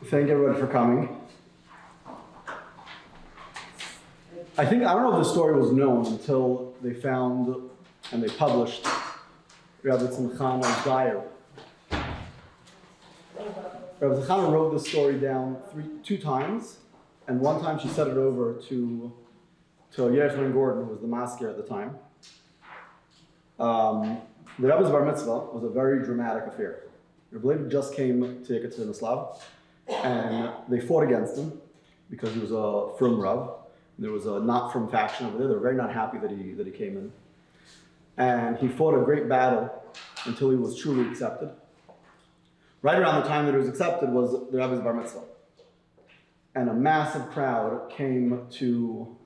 Thank everybody for coming. I don't know if the story was known until they found and they published Rabbi Tzimchana's diary. Rabbi Tzimchana wrote this story down two times, and one time she sent it over to Yechon Gordon, who was the masker at the time. The Rebbe's Bar Mitzvah was a very dramatic affair. Rabbi Wagner just came to Yekaterinslav, and they fought against him because he was a firm Rav. There was a not from faction over there. They were very not happy that he came in. And he fought a great battle until he was truly accepted. Right around the time that he was accepted was the Rebbe's Bar Mitzvah. And a massive crowd came to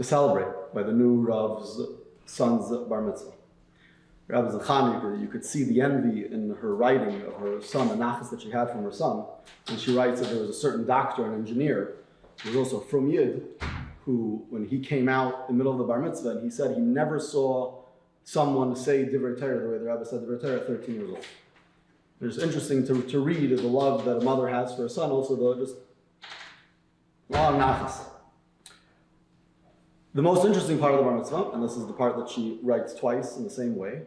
celebrate by the new Rav's son's Bar Mitzvah. Rabbi Zechani, you could see the envy in her writing of her son, the nachas that she had from her son. And she writes that there was a certain doctor, an engineer, who was also from Yid, who, when he came out in the middle of the Bar Mitzvah, and he said he never saw someone say Divrei Torah the way the Rebbe said Divrei Torah at 13 years old. It's interesting to read the love that a mother has for a son, also just a lot of nachas. The most interesting part of the Bar Mitzvah, and this is the part that she writes twice in the same way,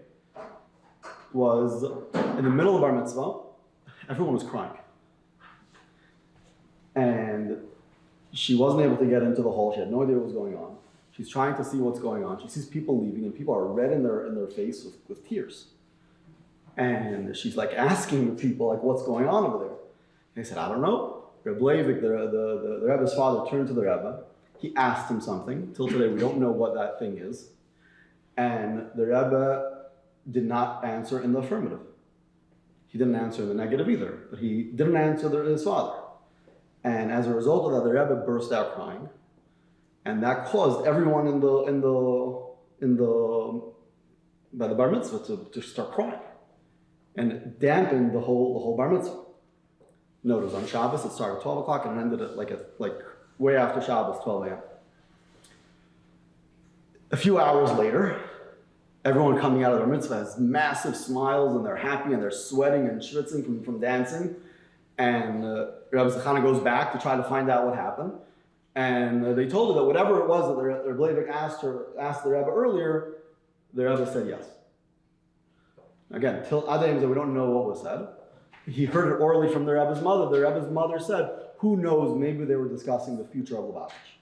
was in the middle of the Bar Mitzvah, everyone was crying. And she wasn't able to get into the hall. She had no idea what was going on. She's trying to see what's going on. She sees people leaving, and people are red in their face with tears. And she's like asking the people, like, what's going on over there? And they said, I don't know. Reb Leivik, the Rebbe's father, turned to the Rebbe. He asked him something. Till today, we don't know what that thing is. And the Rebbe did not answer in the affirmative. He didn't answer in the negative either, but he didn't answer his father. And as a result of that, the Rebbe burst out crying, and that caused everyone by the Bar Mitzvah to start crying, and it dampened the whole Bar Mitzvah. No, it was on Shabbos. It started at 12 o'clock and ended at like way after Shabbos, 12 a.m. A few hours later, everyone coming out of the Bar Mitzvah has massive smiles, and they're happy, and they're sweating and schwitzing from dancing. And Rabbi Zechana goes back to try to find out what happened. And they told her that whatever it was that the Rebbe asked the Rebbe earlier, the Rebbe said yes. Again, till Adayim, we don't know what was said. He heard it orally from the Rebbe's mother. The Rebbe's mother said, who knows, maybe they were discussing the future of Lubavitch.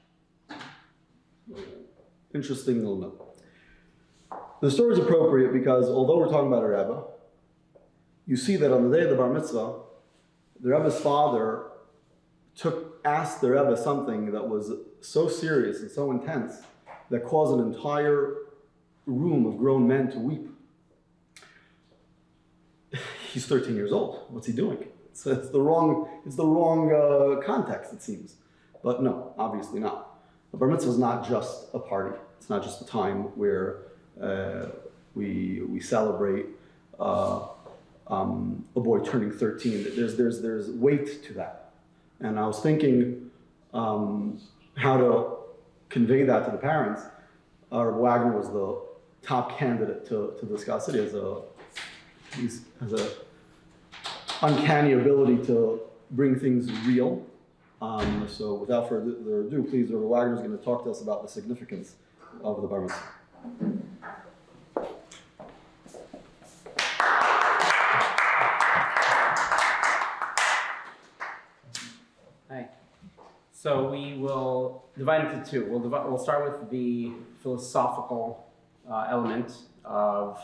Interesting little note. The story is appropriate because although we're talking about a Rebbe, you see that on the day of the Bar Mitzvah, the Rebbe's father asked the Rebbe something that was so serious and so intense that caused an entire room of grown men to weep. He's 13 years old. What's he doing? It's the wrong context, it seems. But no, obviously not. The Bar Mitzvah is not just a party. It's not just a time where we celebrate a boy turning 13. There's weight to that. And I was thinking how to convey that to the parents. Rabbi Wagner was the top candidate to discuss it. He has a uncanny ability to bring things real. So without further ado, please, Rabbi Wagner is going to talk to us about the significance of the Bar Mitzvah. So we will divide into two. We'll start with the philosophical element of,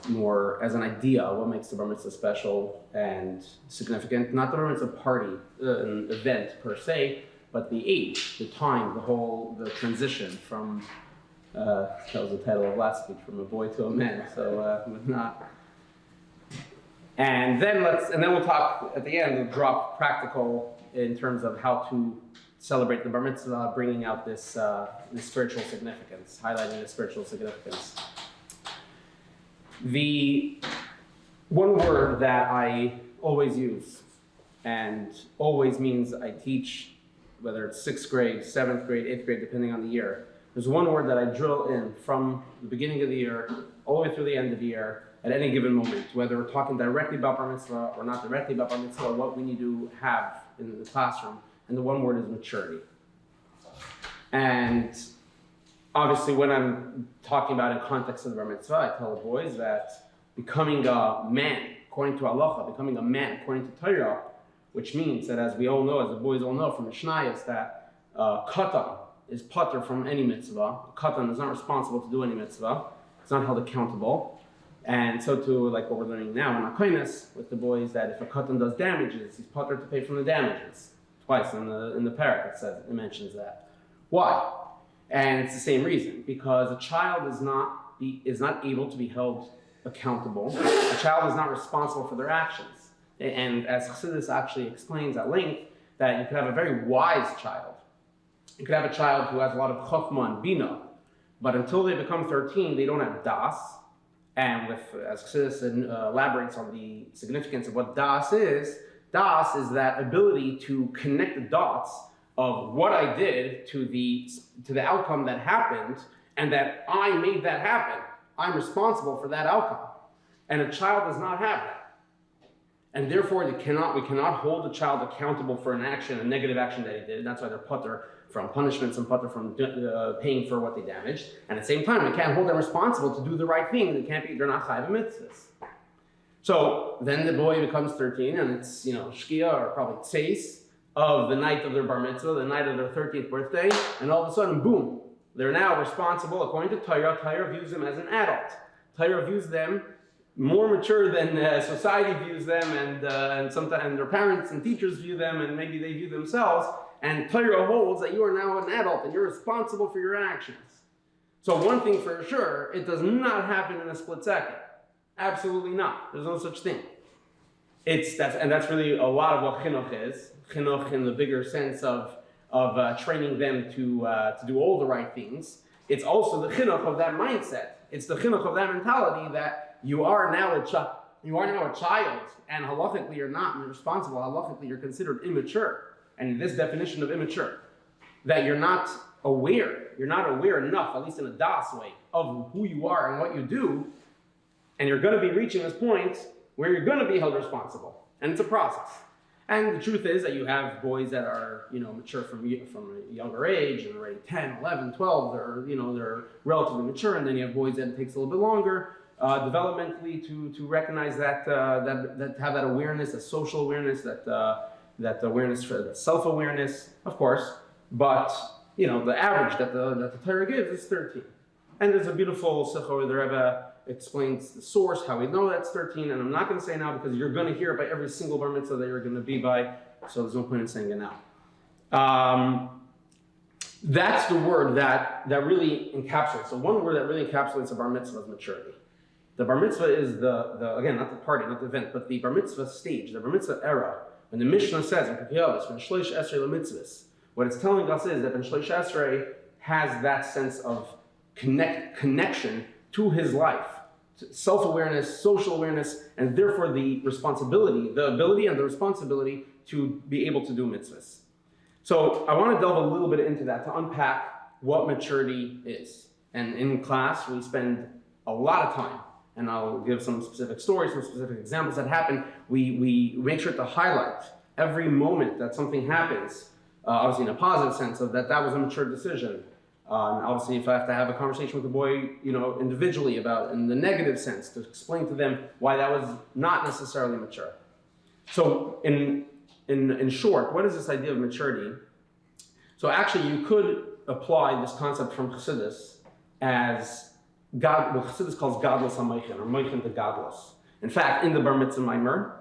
more as an idea of what makes the Bar Mitzvah special and significant. Not the Bar Mitzvah party, an event per se, but the age, the time, the transition from, that was the title of last week, from a boy to a man. So not. And then we'll talk at the end, we'll drop practical in terms of how to celebrate the Bar Mitzvah, bringing out this spiritual significance, highlighting the spiritual significance. The one word that I always use, and always means I teach, whether it's 6th grade, 7th grade, 8th grade, depending on the year, there's one word that I drill in from the beginning of the year all the way through the end of the year, at any given moment, whether we're talking directly about Bar Mitzvah or not directly about Bar Mitzvah, what we need to have in the classroom. And the one word is maturity. And obviously, when I'm talking about in context of the Bar Mitzvah, I tell the boys that becoming a man, according to halacha, becoming a man, according to Torah, which means that, as we all know, as the boys all know from Mishnayos, that katan is pater from any mitzvah. Katan is not responsible to do any mitzvah. It's not held accountable. And so too, like what we're learning now in Akoinis with the boys, that if a katan does damages, he's pater to pay from the damages. Twice in the parak it mentions that. Why? And it's the same reason, because a child is not able to be held accountable. A child is not responsible for their actions. And as Chassidus actually explains at length, that you could have a very wise child. You could have a child who has a lot of chokmah and bina, but until they become 13, they don't have das. And as Chassidus elaborates on the significance of what das is that ability to connect the dots of what I did to the outcome that happened, and that I made that happen. I'm responsible for that outcome. And a child does not have that. And therefore, we cannot hold a child accountable for an action, a negative action that he did. That's why they're putter from punishments and putter from paying for what they damaged. And at the same time, we can't hold them responsible to do the right thing. They're not chayv mitzvahs. So then the boy becomes 13, and it's shkia or probably tseis of the night of their bar mitzvah, the night of their 13th birthday, and all of a sudden, boom, they're now responsible according to Torah. Torah views them as an adult. Torah views them more mature than society views them, and sometimes their parents and teachers view them, and maybe they view themselves. And Torah holds that you are now an adult and you're responsible for your actions. So one thing for sure, it does not happen in a split second. Absolutely not. There's no such thing. That's really a lot of what chinuch is. Chinuch in the bigger sense of training them to do all the right things. It's also the chinuch of that mindset. It's the chinuch of that mentality that you are now a child, and halachically you're not responsible. Halachically you're considered immature, and this definition of immature, that you're not aware enough, at least in a das way, of who you are and what you do, and you're going to be reaching this point where you're going to be held responsible, and it's a process. And the truth is that you have boys that are, mature from a younger age, and already 10, 11, 12, they're relatively mature, and then you have boys that it takes a little bit longer, developmentally to recognize that have that awareness, that social awareness, that awareness for the self-awareness, of course, but the average that the Torah gives is 13. And there's a beautiful sikha where the Rebbe explains the source, how we know that's 13, and I'm not going to say now because you're going to hear it by every single bar mitzvah that you're going to be by, so there's no point in saying it now. That's the word that really encapsulates. So one word that really encapsulates a bar mitzvah is maturity. The bar mitzvah is the again, not the party, not the event, but the bar mitzvah stage, the bar mitzvah era. When the Mishnah says in Pirkei Avos, "Ben shloish esrei lemitzvahs," what it's telling us is that Ben shloish esrei has that sense of connection to his life, self-awareness, social awareness, and therefore the responsibility, the ability and the responsibility to be able to do mitzvahs. So I want to delve a little bit into that to unpack what maturity is. And in class, we spend a lot of time, and I'll give some specific stories, some specific examples that happen. We make sure to highlight every moment that something happens, obviously in a positive sense of that was a mature decision. And obviously, if I have to have a conversation with the boy, individually about in the negative sense, to explain to them why that was not necessarily mature. So in short, what is this idea of maturity? So actually, you could apply this concept from Chassidus as what Chassidus calls Godless HaMoichin, or Moichin to Godless. In fact, in the Bar Mitzvah mimer,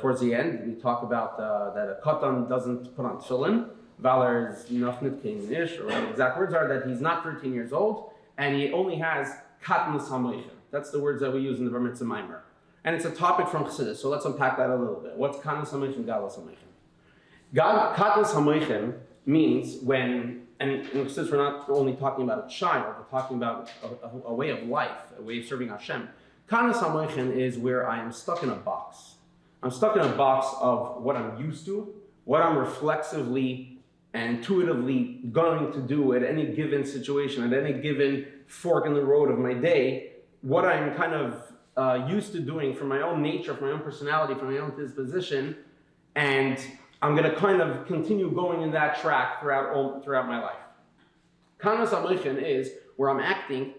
towards the end, we talk about that a katan doesn't put on tefillin. Valar is nafnit keinish, or whatever the exact words are, that he's not 13 years old, and he only has katnus hamoichin. That's the words that we use in the Bar Mitzvah mimer. And it's a topic from Chassidus, so let's unpack that a little bit. What's katnus hamoichin, godless hamoichin? Katnus hamoichin means when, and in Chassidus we're not only talking about a child, we're talking about a way of life, a way of serving Hashem. Katnus hamoichin is where I am stuck in a box. I'm stuck in a box of what I'm used to, what I'm reflexively and intuitively going to do at any given situation, at any given fork in the road of my day, what I'm kind of used to doing from my own nature, from my own personality, from my own disposition, and I'm going to kind of continue going in that track throughout my life. Kanas ha-moichin is where I'm acting.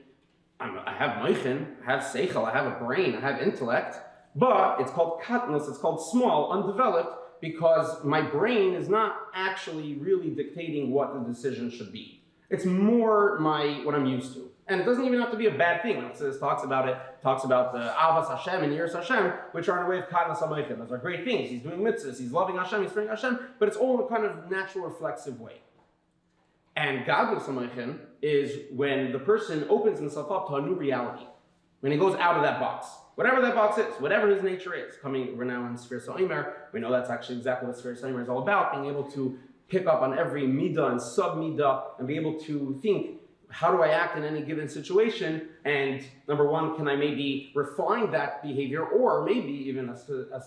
I have moichin, I have seichel, I have a brain, I have intellect, but it's called katnus, it's called small, undeveloped, because my brain is not actually really dictating what the decision should be. It's more what I'm used to. And it doesn't even have to be a bad thing. When it talks about the Avas Hashem and Yiras Hashem, which are in a way of Kadnas HaMoichin. Those are great things. He's doing mitzvahs, he's loving Hashem, he's fearing Hashem, but it's all in a kind of natural, reflexive way. And Godless HaMoichin is when the person opens himself up to a new reality. When he goes out of that box. Whatever that box is, whatever his nature is. We're now in Sphere Mimer. We know that's actually exactly what Sphere Mimer is all about, being able to pick up on every midah and sub-midah and be able to think, how do I act in any given situation? And number one, can I maybe refine that behavior, or maybe even, as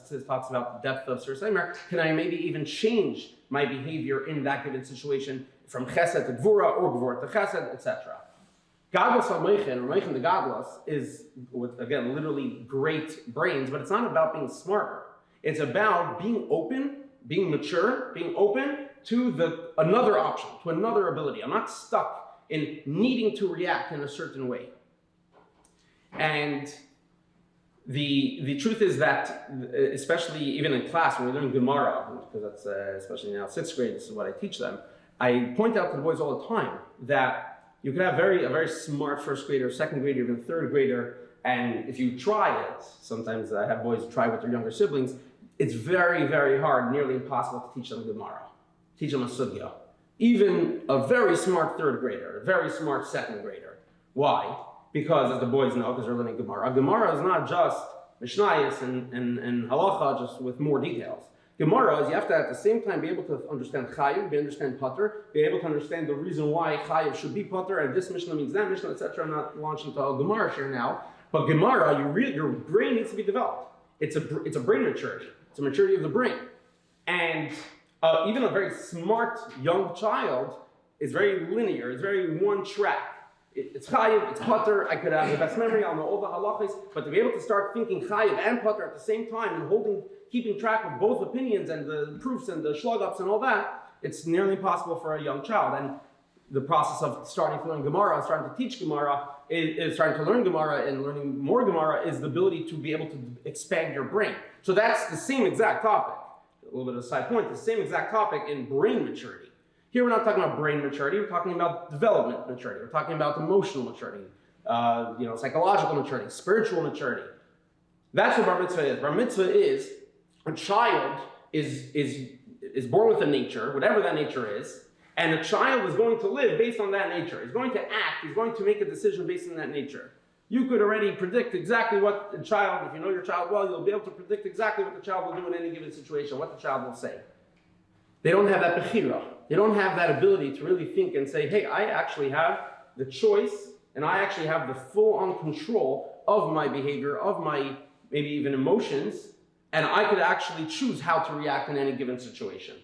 Tiz talks about the depth of Sphere Mimer, can I maybe even change my behavior in that given situation from chesed to gvura, or gvura to chesed, etc. Godless ha-moichin, or moichin the godless, is, with, again, literally great brains, but it's not about being smarter. It's about being open, being mature, being open to another option, to another ability. I'm not stuck in needing to react in a certain way. And the truth is that, especially even in class, when we learn Gemara, because that's especially now 6th grade, this is what I teach them, I point out to the boys all the time that you can have a very smart 1st grader, 2nd grader, even 3rd grader, and if you try it, sometimes I have boys try with their younger siblings, it's very, very hard, nearly impossible to teach them Gemara, teach them a sugya. Even a very smart 3rd grader, a very smart 2nd grader. Why? Because, as the boys know, because they're learning Gemara, Gemara is not just Mishnayos and Halacha, just with more details. Gemara is you have to at the same time be able to understand Chayiv, understand Pater, be able to understand the reason why Chayiv should be Pater, and this Mishnah means that Mishnah, etc. I'm not launching to a Gemara share now, but Gemara, your brain needs to be developed. It's a brain maturity. It's a maturity of the brain. And even a very smart young child is very linear, it's very one track. It's Chayiv, it's Pater, I could have the best memory, I'll know all the halachas, but to be able to start thinking Chayiv and Pater at the same time and keeping track of both opinions and the proofs and the shlugups and all that, it's nearly impossible for a young child. And the process of starting to learn Gemara, starting to teach Gemara, is starting to learn Gemara and learning more Gemara is the ability to be able to expand your brain. So that's the same exact topic. A little bit of a side point, the same exact topic in brain maturity. Here we're not talking about brain maturity, we're talking about development maturity, we're talking about emotional maturity, psychological maturity, spiritual maturity. That's what Bar Mitzvah is. Bar Mitzvah is a child is born with a nature, whatever that nature is, and the child is going to live based on that nature. He's going to act, he's going to make a decision based on that nature. You could already predict exactly what the child, if you know your child well, you'll be able to predict exactly what the child will do in any given situation, what the child will say. They don't have that bechira. They don't have that ability to really think and say, hey, I actually have the choice, and I actually have the full-on control of my behavior, of my maybe even emotions, and I could actually choose how to react in any given situation.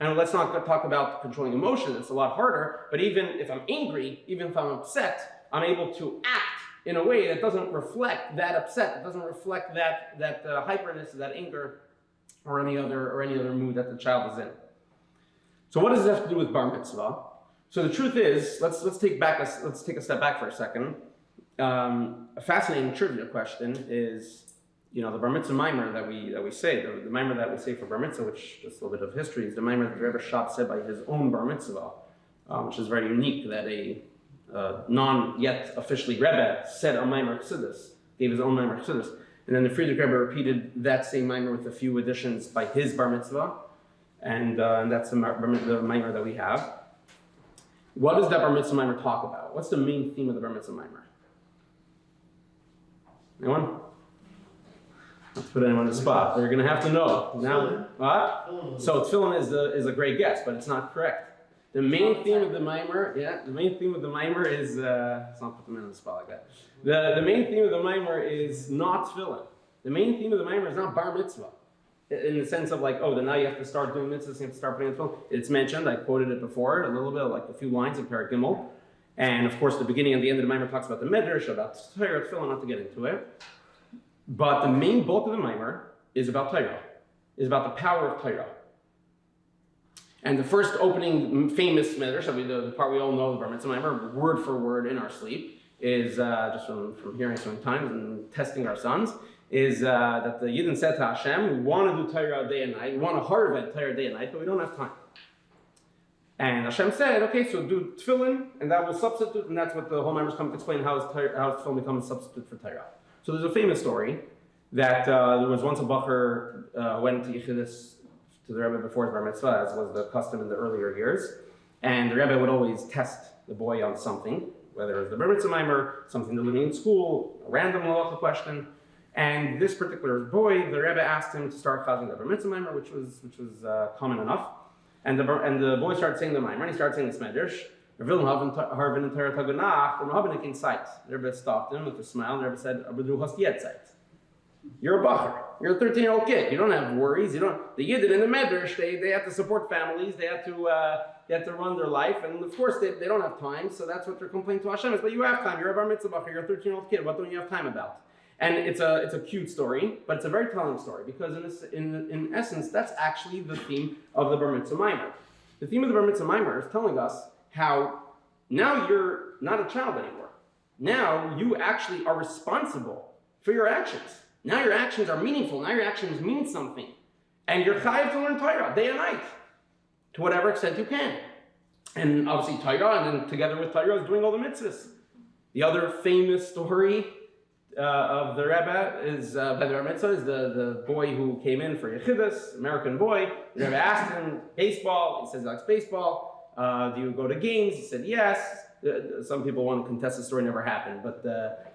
And let's not talk about controlling emotions, it's a lot harder, but even if I'm angry, even if I'm upset, I'm able to act in a way that doesn't reflect that upset, it doesn't reflect that hyperness, that anger, or any other mood that the child is in. So what does this have to do with Bar Mitzvah? So the truth is, let's take a step back for a second. A fascinating trivia question is, the Bar Mitzvah mimer that we say, the mimer that we say for Bar Mitzvah, which just a little bit of history, is the mimer that the Rebbe Shab said by his own Bar Mitzvah, which is very unique that a non-yet officially Rebbe said a mimer chassidus, gave his own mimer chassidus, and then the Friedrich Rebbe repeated that same mimer with a few additions by his Bar Mitzvah, and that's the mimer that we have. What does that Bar Mitzvah mimer talk about? What's the main theme of the Bar Mitzvah mimer? Anyone? Let's put anyone on the spot. They're going to have to know. Now, what? So tefillin is a great guess, but it's not correct. The main theme of the mimer, is, let's not put them in the spot like that. The main theme of the mimer is not tefillin. The main theme of the mimer is not bar mitzvah. In the sense of then now you have to start doing mitzvahs, you have to start putting in tefillin. It's mentioned, I quoted it before, a little bit, like a few lines in Perek Gimel. And of course, the beginning and the end of the mimer talks about the medrash, about Torah, tefillin, not to get into it. But the main bulk of the mimer is about Torah, is about the power of Torah. And the first opening famous midrash, the part we all know, the Bar Mitzvah mimer, word for word in our sleep, is just from hearing so many times and testing our sons, is that the Yidden said to Hashem, we want to do Torah day and night, we want to harvest Torah day and night, but we don't have time. And Hashem said, okay, so do tefillin, and that will substitute, and that's what the whole members come to explain, how tefillin becomes a substitute for Torah. So there's a famous story that there was once a bochur who went to Yechidus to the Rebbe before his Bar Mitzvah, as was the custom in the earlier years. And the Rebbe would always test the boy on something, whether it was the Bar Mitzvah mimer, something they're learning in school, a random halacha question. And this particular boy, the Rebbe asked him to start chazing the Bar Mitzvah mimer, which was common enough. And the boy started saying the mimer, and he started saying this medrash. The Rebbe stopped him with a smile, and the Rebbe said, you're a bochur. You're a 13-year-old kid. You don't have worries. The Yidden in the medrash, they have to support families. They have to run their life, and of course they don't have time. So that's what they're complaining to Hashem is. But you have time. You're a bar mitzvah bochur. You're a 13-year-old kid. What don't you have time about? And it's a cute story, but it's a very telling story because in essence that's actually the theme of the bar mitzvah mimer. The theme of the bar mitzvah mimer is telling us how now you're not a child anymore. Now you actually are responsible for your actions. Now your actions are meaningful. Now your actions mean something. And you're chayav to learn Torah day and night, to whatever extent you can. And obviously Torah, and then together with Torah is doing all the mitzvahs. The other famous story of the Rebbe is, by the Bar Mitzvah, is the boy who came in for Yechidus, American boy. The Rebbe asked him, baseball. He says he likes baseball. Do you go to games? He said yes. Some people want to contest the story, never happened, but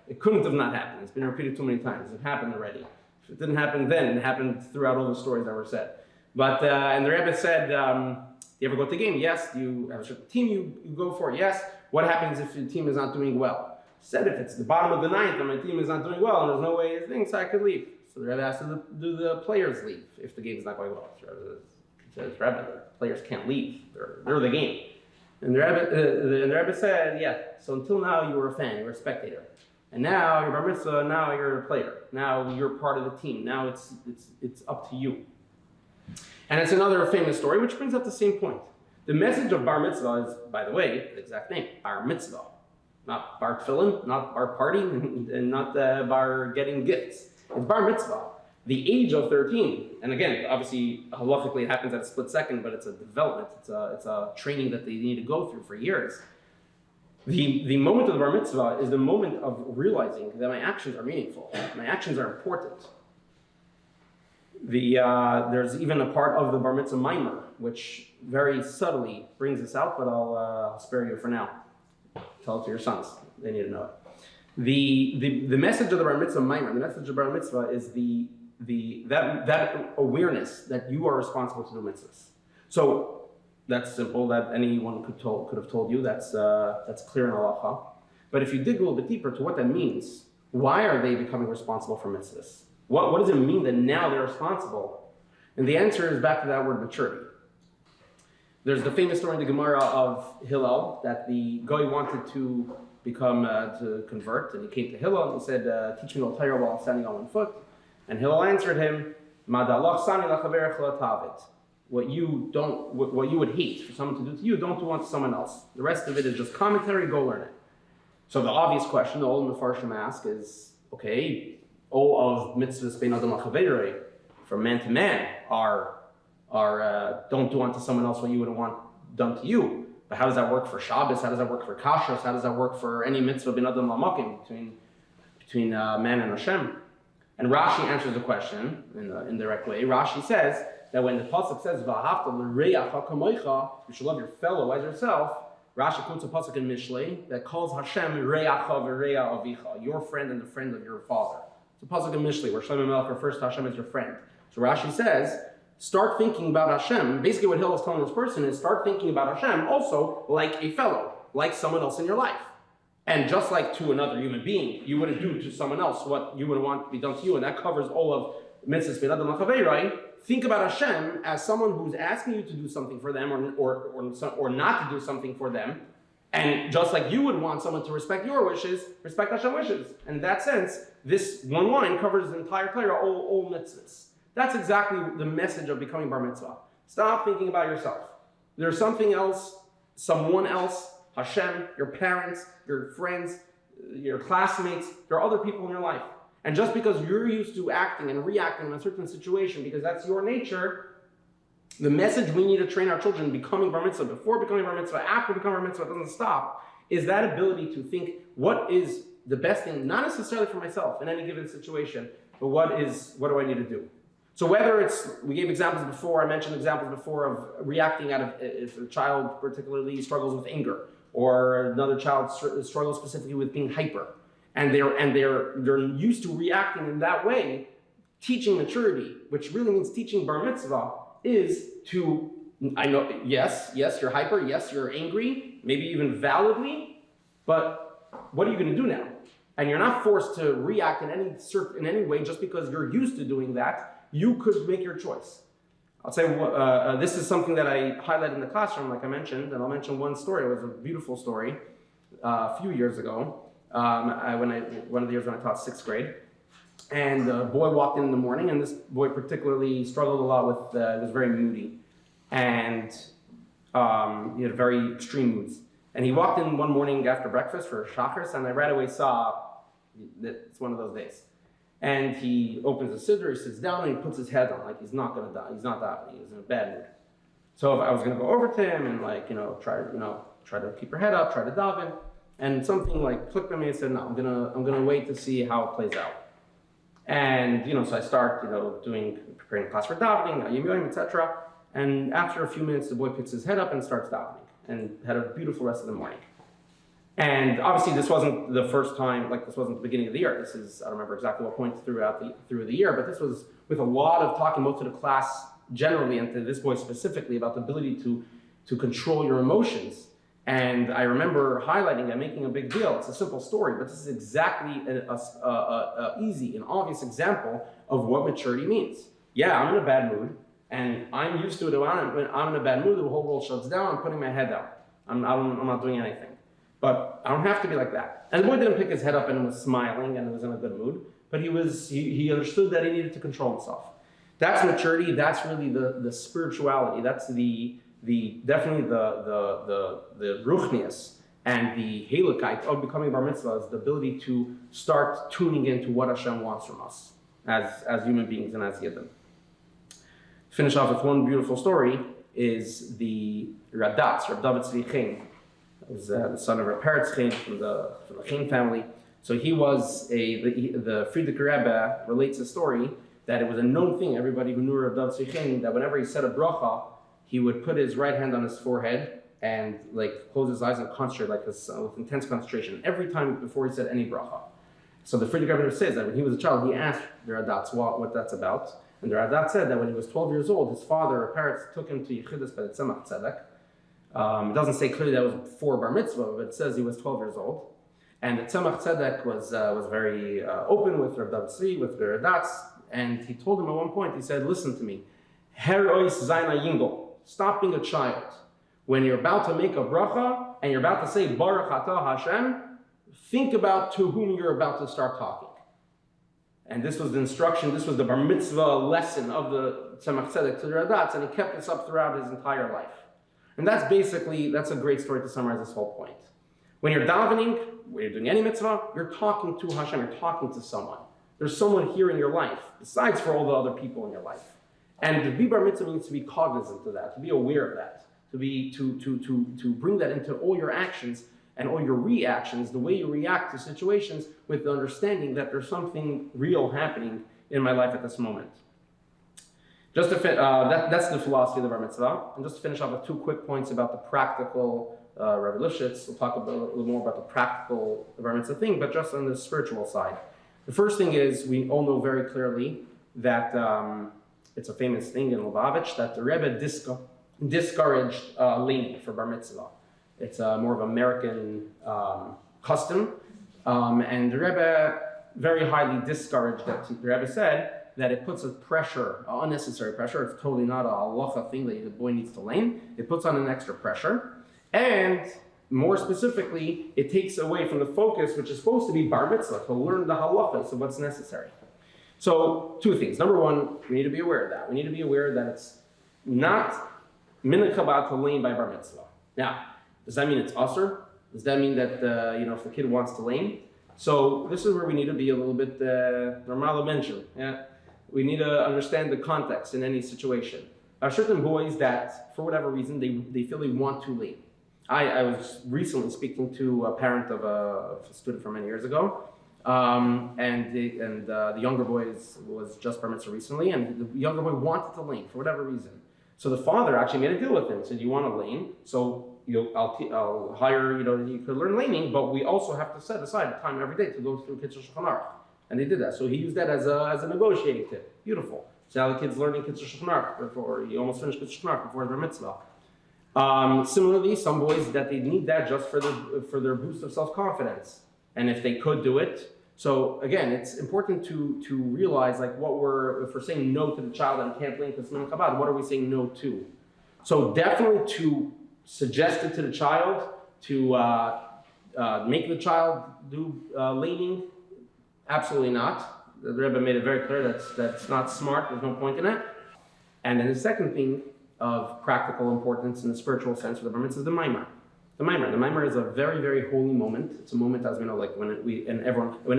it couldn't have not happened. It's been repeated too many times. It happened already. If it didn't happen then, it happened throughout all the stories that were said. But, and the Rebbe said, do you ever go to the game? Yes. Do you have a certain team you go for? Yes. What happens if your team is not doing well? He said, if it's the bottom of the ninth and my team is not doing well and there's no way so I could leave. So the Rebbe asked to do the players leave if the game is not going well. The Rebbe, the players can't leave. They're the game. And the Rebbe said, yeah, so until now you were a fan, you were a spectator. And now you're Bar Mitzvah, now you're a player. Now you're part of the team. Now it's up to you. And it's another famous story which brings up the same point. The message of Bar Mitzvah is, by the way, the exact name, Bar Mitzvah. Not Bar Tefillin, not Bar Party, and not Bar Getting Gifts. It's Bar Mitzvah. The age of 13, and again, obviously, halachically it happens at a split second, but it's a development, it's a training that they need to go through for years. The moment of the Bar Mitzvah is the moment of realizing that my actions are meaningful, my actions are important. There's even a part of the Bar Mitzvah mimer, which very subtly brings this out, but I'll spare you for now. Tell it to your sons, they need to know it. The message of the Bar Mitzvah mimer, the message of Bar Mitzvah is that awareness that you are responsible to do mitzvahs. So that's simple. That anyone could have told you. That's clear in halacha. But if you dig a little bit deeper to what that means, why are they becoming responsible for mitzvahs? What does it mean that now they're responsible? And the answer is back to that word maturity. There's the famous story in the Gemara of Hillel that the guy wanted to to convert, and he came to Hillel and he said, "Teach me Torah while standing on one foot." And Hillel answered him, what you would hate for someone to do to you, don't do unto someone else. The rest of it is just commentary, go learn it. So the obvious question the old Mefarshim ask is, okay, all of mitzvahs bein adam l'chaverei, from man to man, are don't do unto someone else what you wouldn't want done to you. But how does that work for Shabbos? How does that work for Kashrus? How does that work for any mitzvah bein adam l'makim, between man and Hashem? And Rashi answers the question in an indirect way. Rashi says that when the pasuk says "V'ahavta l'reacha kamoicha," you should love your fellow as yourself. Rashi quotes a pasuk in Mishlei that calls Hashem reacha v'rea avicha, your friend and the friend of your father. It's a pasuk in Mishlei where Shlomo Melech refers to Hashem as your friend. So Rashi says, start thinking about Hashem. Basically, what Hillel is telling this person is start thinking about Hashem also like a fellow, like someone else in your life. And just like to another human being, you wouldn't do to someone else what you would want to be done to you, and that covers all of mitzvahs bein adam l'chaverei. Think about Hashem as someone who's asking you to do something for them, or not to do something for them. And just like you would want someone to respect your wishes, respect Hashem's wishes. And in that sense, this one line covers the entire Torah, all mitzvahs. That's exactly the message of becoming bar mitzvah. Stop thinking about yourself. There's something else, someone else, Hashem, your parents, your friends, your classmates. There are other people in your life. And just because you're used to acting and reacting in a certain situation, because that's your nature, the message we need to train our children becoming bar mitzvah, before becoming bar mitzvah, after becoming bar mitzvah, doesn't stop, is that ability to think what is the best thing, not necessarily for myself in any given situation, but what do I need to do? So whether it's, we gave examples before, I mentioned examples before of reacting out of, if a child particularly struggles with anger, or another child struggles specifically with being hyper, and they're used to reacting in that way, teaching maturity, which really means teaching bar mitzvah, is to, I know, yes, you're hyper, yes, you're angry, maybe even validly, but what are you going to do now? And you're not forced to react in any way just because you're used to doing that. You could make your choice. I'll say this is something that I highlight in the classroom, like I mentioned, and I'll mention one story. It was a beautiful story a few years ago, one of the years when I taught 6th grade. And a boy walked in the morning, and this boy particularly struggled a lot with, he was very moody, and he had very extreme moods. And he walked in one morning after breakfast for shachris, and I right away saw that it's one of those days. And he opens the siddur, he sits down, and he puts his head on, like he's not going to die. He's not that, he's in a bad mood. So I was going to go over to him and try to keep her head up, try to daven, and something like clicked on me and said, no, I'm gonna wait to see how it plays out. And so I start preparing the class for davening, etc. And after a few minutes, the boy picks his head up and starts davening, and had a beautiful rest of the morning. And obviously, this wasn't the first time, like this wasn't the beginning of the year. This is, I don't remember exactly what point through the year, but this was with a lot of talking both to the class generally and to this boy specifically about the ability to control your emotions. And I remember highlighting and making a big deal. It's a simple story, but this is exactly a easy and obvious example of what maturity means. Yeah, I'm in a bad mood, and I'm used to it. When I'm in a bad mood, the whole world shuts down. I'm putting my head down. I'm not doing anything. But I don't have to be like that. And the boy didn't pick his head up and was smiling and was in a good mood, but he understood that he needed to control himself. That's maturity. That's really the spirituality. That's definitely the ruchnius and the halakite of becoming bar mitzvah is the ability to start tuning into what Hashem wants from us as human beings and as yidden. To finish off with one beautiful story is the Radatz, Reb David Tzvi Chen. He was the son of Reb Peretz Chen from the Chen family. So he was the Frierdiker Rebbe relates a story that it was a known thing. Everybody who knew Reb David Tzvi Chen, that whenever he said a bracha, he would put his right hand on his forehead and close his eyes and concentrate with intense concentration every time before he said any bracha. So the Frierdiker Rebbe says that when he was a child, he asked the Radatz what that's about. And the Radatz said that when he was 12 years old, his father, Peretz, took him to Yechidus by the Tzemach Tzedek. It doesn't say clearly that was before Bar Mitzvah, but it says he was 12 years old. And the Tzemach Tzedek was very open with Reb David Tzvi, with the Radatz, and he told him at one point, he said, listen to me, Her ois zayna yingel, stop being a child. When you're about to make a bracha, and you're about to say, Baruch atah Hashem, think about to whom you're about to start talking. And this was the instruction, this was the Bar Mitzvah lesson of the Tzemach Tzedek to the Radatz, and he kept this up throughout his entire life. And that's a great story to summarize this whole point. When you're davening, when you're doing any mitzvah, you're talking to Hashem, you're talking to someone. There's someone here in your life, besides for all the other people in your life. And to be bar mitzvah means to be cognizant of that, to be aware of that, to bring that into all your actions and all your reactions, the way you react to situations with the understanding that there's something real happening in my life at this moment. Just to that's the philosophy of the Bar Mitzvah. And just to finish off with 2 quick points about the practical Rabbi Lifshitz. We'll talk a little more about the practical Bar Mitzvah thing, but just on the spiritual side. The first thing is, we all know very clearly that it's a famous thing in Lubavitch that the Rebbe discouraged leaning for Bar Mitzvah. It's more of an American custom. And the Rebbe very highly discouraged that. The Rebbe said that it puts a pressure, unnecessary pressure. It's totally not a halacha thing that the boy needs to lane. It puts on an extra pressure. And more specifically, it takes away from the focus, which is supposed to be bar mitzvah, to learn the halachas of what's necessary. So, two things. Number one, we need to be aware of that. We need to be aware that it's not min chabad to lane by bar mitzvah. Now, does that mean it's usher? Does that mean that if the kid wants to lane? So this is where we need to be a little bit normal mention. Yeah, we need to understand the context in any situation. There are certain boys that, for whatever reason, they feel they want to lane. I was recently speaking to a parent of a student from many years ago, and the younger boy was just bar mitzvah recently, and the younger boy wanted to lane for whatever reason. So the father actually made a deal with him. Said, "You want to lane? So I'll hire. You could learn laning, but we also have to set aside time every day to go through Kitzur Shulchan Aruch." And they did that. So he used that as a negotiating tip. Beautiful. So now the kid's learning Kitzur Shulchan Aruch before he almost finished Kitzur Shulchan Aruch before his bar mitzvah. Similarly, some boys that they need that just for their boost of self-confidence, and if they could do it. So again, it's important to realize like if we're saying no to the child and can't lane because it's min chabad, what are we saying no to? So definitely to suggest it to the child, to make the child do laning, absolutely not. The Rebbe made it very clear that's not smart. There's no point in it. And then the second thing of practical importance in the spiritual sense for the bar mitzvah is the mimer. The mimer is a very, very holy moment. It's a moment, as we know, like when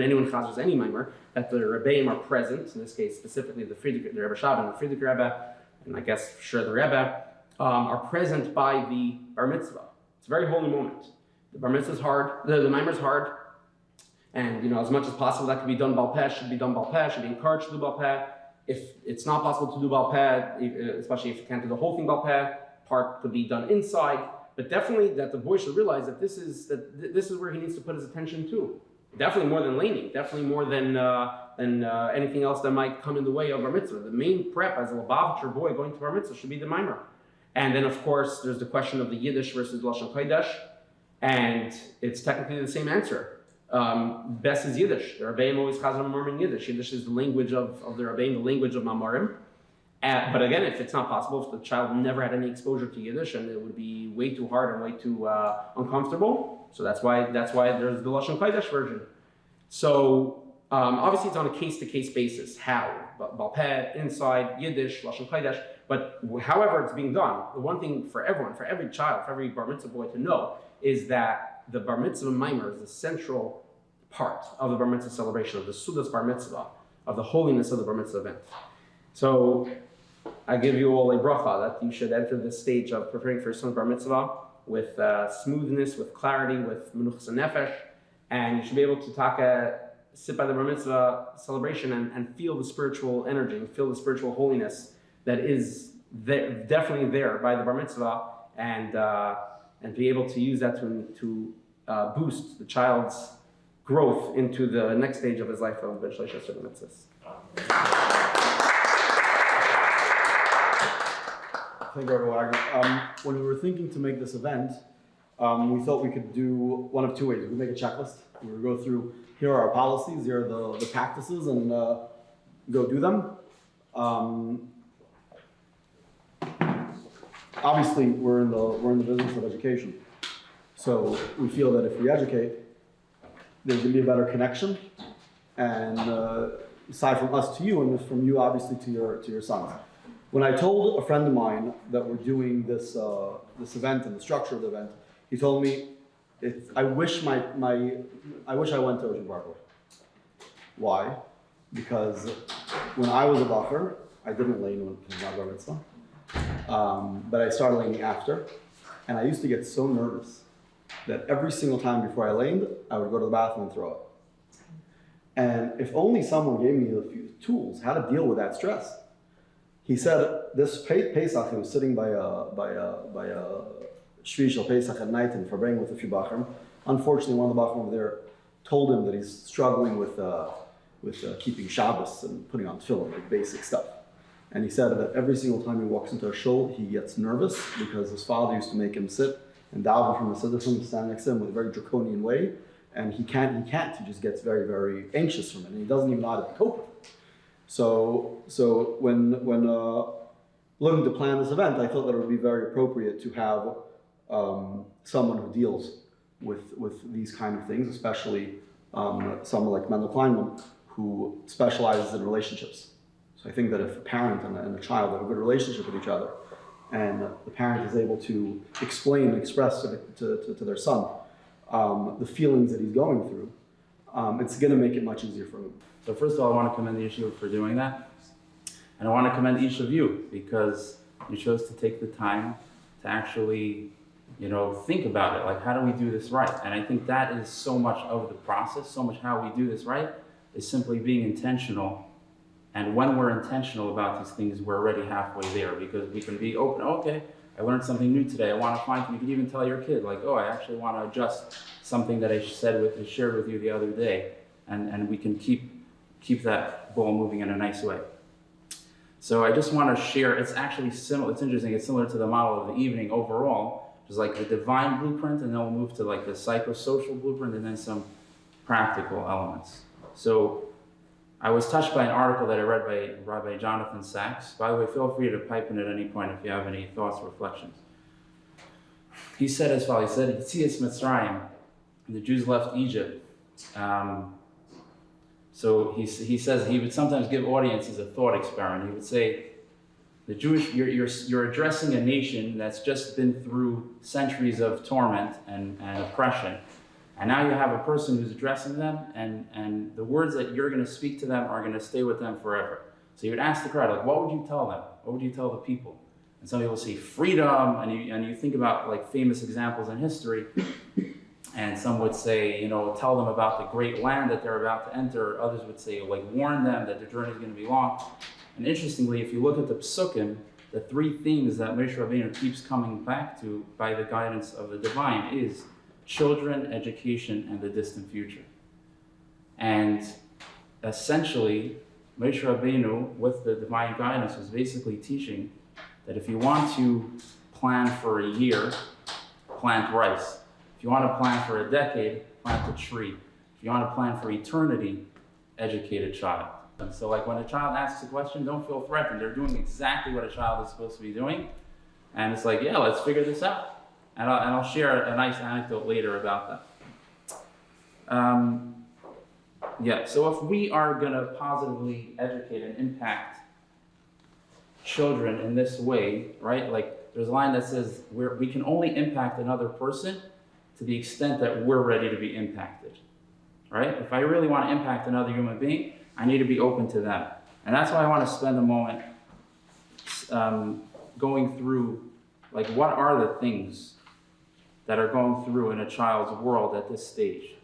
anyone chazers any mimer, that the rebbeim are present. In this case, specifically the Rebbe Shab and the Friedrich Rebbe, and I guess for sure the Rebbe, are present by the bar mitzvah. It's a very holy moment. The bar mitzvah is hard. The mimer is hard, and as much as possible, that can be done bal peh. Should be done bal peh. Should be encouraged to do bal peh. If it's not possible to do bal peh, especially if you can't do the whole thing bal peh, part could be done inside. But definitely that the boy should realize that this is where he needs to put his attention to. Definitely more than laning. Definitely more than anything else that might come in the way of bar mitzvah. The main prep as a Lubavitcher boy going to bar mitzvah should be the mimer. And then of course there's the question of the Yiddish versus Lashon Kodesh, and it's technically the same answer. Best is Yiddish. The Rebbeim always chazar mamorim in Yiddish. Yiddish is the language of the Rebbeim, the language of mamorim. But again, if it's not possible, if the child never had any exposure to Yiddish, and it would be way too hard and way too uncomfortable, so that's why there's the Lashon Kodesh version. So obviously it's on a case-to-case basis. How? Bal peh, inside, Yiddish, Lashon Kodesh. But however it's being done, the one thing for everyone, for every child, for every bar mitzvah boy to know is that the bar mitzvah mimer is the central part of the bar mitzvah celebration, of the Sudas bar mitzvah, of the holiness of the bar mitzvah event. So I give you all a bracha that you should enter this stage of preparing for your son's bar mitzvah with smoothness, with clarity, with menuchas nefesh, and you should be able to sit by the bar mitzvah celebration and feel the spiritual energy, and feel the spiritual holiness that is definitely there by the bar mitzvah, and be able to use that to boost the child's growth into the next stage of his life of Ben Shlosh Esrei Mitzvahs. Thank you, Rabbi Wagner. When we were thinking to make this event, we thought we could do one of two ways. We could make a checklist. We would go through, here are our policies, here are the practices, and go do them. Obviously, we're in the business of education. So we feel that if we educate, there's going to be a better connection, and aside from us to you, and from you obviously to your sons. When I told a friend of mine that we're doing this event and the structure of the event, he told me, I wish I went to Ocean Parkway. Why? Because when I was a bochur, I didn't lane when it was my bar mitzvah, but I started laning after, and I used to get so nervous that every single time before I laned, I would go to the bathroom and throw up. And if only someone gave me a few tools how to deal with that stress. He said this Pesach, he was sitting by a shvi shel Pesach at night and forbearing with a few bochurim. Unfortunately, one of the bochurim over there told him that he's struggling with keeping Shabbos and putting on tefillin, like basic stuff. And he said that every single time he walks into a shul, he gets nervous because his father used to make him sit and daven from the siddur, stand next to him with a very draconian way, and he can't. He just gets very, very anxious from it, and he doesn't even know how to cope with it. So when looking to plan this event, I thought that it would be very appropriate to have someone who deals with these kind of things, especially someone like Mendel Kleinman, who specializes in relationships. So I think that if a parent and a child have a good relationship with each other, and the parent is able to explain and express to their son the feelings that he's going through, it's going to make it much easier for him. So first of all, I want to commend the yeshiva for doing that. And I want to commend each of you because you chose to take the time to actually, think about it. Like, how do we do this right? And I think that is so much of the process, so much how we do this right is simply being intentional. And when we're intentional about these things, we're already halfway there because we can be open. Okay, I learned something new today. I want to find. You can even tell your kid, like, oh, I actually want to adjust something that I shared with you the other day, and we can keep that ball moving in a nice way. So I just want to share. It's actually similar. It's interesting. It's similar to the model of the evening overall, which is like the divine blueprint, and then we'll move to like the psychosocial blueprint, and then some practical elements. So I was touched by an article that I read by Rabbi Jonathan Sachs. By the way, feel free to pipe in at any point if you have any thoughts or reflections. He said as follows, he said, Yetzias Mitzrayim, the Jews left Egypt. So he says he would sometimes give audiences a thought experiment. He would say, the Jewish, you're addressing a nation that's just been through centuries of torment and oppression. And now you have a person who's addressing them, and the words that you're going to speak to them are going to stay with them forever. So you would ask the crowd, like, what would you tell them? What would you tell the people? And some people say freedom, and you think about like famous examples in history, and some would say, tell them about the great land that they're about to enter. Others would say, like, warn them that their journey is going to be long. And interestingly, if you look at the psukim, the three things that Moshe Rabbeinu keeps coming back to by the guidance of the divine is children, education, and the distant future. And essentially, Moshe Rabbeinu, with the divine guidance, was basically teaching that if you want to plan for a year, plant rice. If you want to plan for a decade, plant a tree. If you want to plan for eternity, educate a child. And so like when a child asks a question, don't feel threatened. They're doing exactly what a child is supposed to be doing. And it's like, yeah, let's figure this out. And I'll share a nice anecdote later about that. So if we are going to positively educate and impact children in this way, right? Like there's a line that says we can only impact another person to the extent that we're ready to be impacted, right? If I really want to impact another human being, I need to be open to them. And that's why I want to spend a moment going through, like, what are the things that are going through in a child's world at this stage.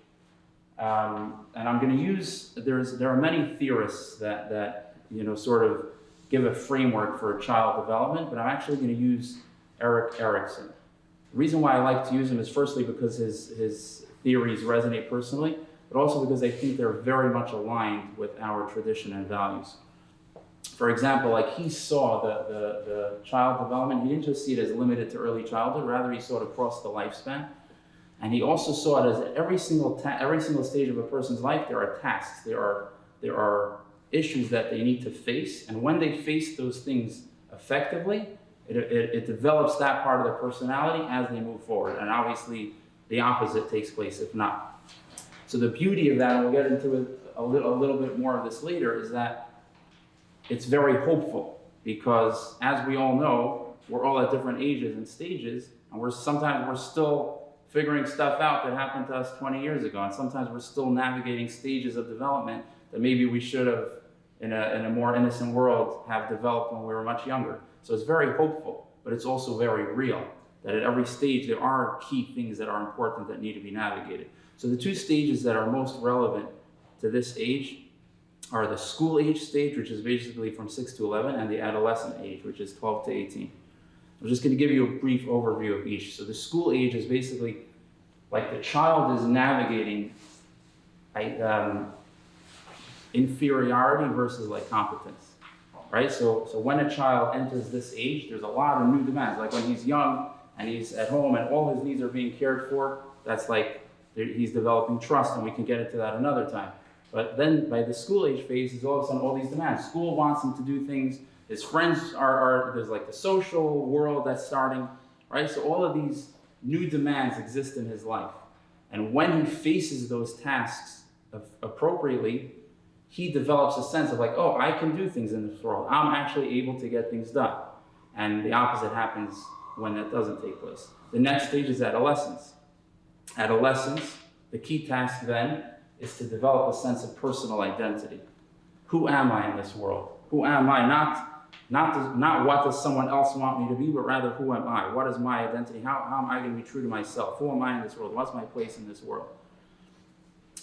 And I'm going to use, there are many theorists that sort of give a framework for child development, but I'm actually going to use Erik Erikson. The reason why I like to use him is firstly because his theories resonate personally, but also because I think they're very much aligned with our tradition and values. For example, like he saw the child development, he didn't just see it as limited to early childhood, rather he saw it across the lifespan. And he also saw it as every single stage of a person's life, there are tasks, there are issues that they need to face. And when they face those things effectively, it develops that part of their personality as they move forward. And obviously the opposite takes place if not. So the beauty of that, and we'll get into it a little bit more of this later, is that it's very hopeful because, as we all know, we're all at different ages and stages, and sometimes we're still figuring stuff out that happened to us 20 years ago, and sometimes we're still navigating stages of development that maybe we should have, in a more innocent world, have developed when we were much younger. So it's very hopeful, but it's also very real, that at every stage there are key things that are important that need to be navigated. So the two stages that are most relevant to this age are the school age stage, which is basically from 6 to 11, and the adolescent age, which is 12 to 18. I'm just going to give you a brief overview of each. So the school age is basically like the child is navigating inferiority versus like competence, right? So when a child enters this age, there's a lot of new demands. Like when he's young and he's at home and all his needs are being cared for, that's like he's developing trust, and we can get into that another time. But then by the school age phase, there's all of a sudden all these demands. School wants him to do things. His friends there's like the social world that's starting, right? So all of these new demands exist in his life. And when he faces those tasks appropriately, he develops a sense of like, oh, I can do things in this world. I'm actually able to get things done. And the opposite happens when that doesn't take place. The next stage is adolescence. Adolescence, the key task then is to develop a sense of personal identity. Who am I in this world? Who am I? Not what does someone else want me to be, but rather who am I? What is my identity? How am I going to be true to myself? Who am I in this world? What's my place in this world?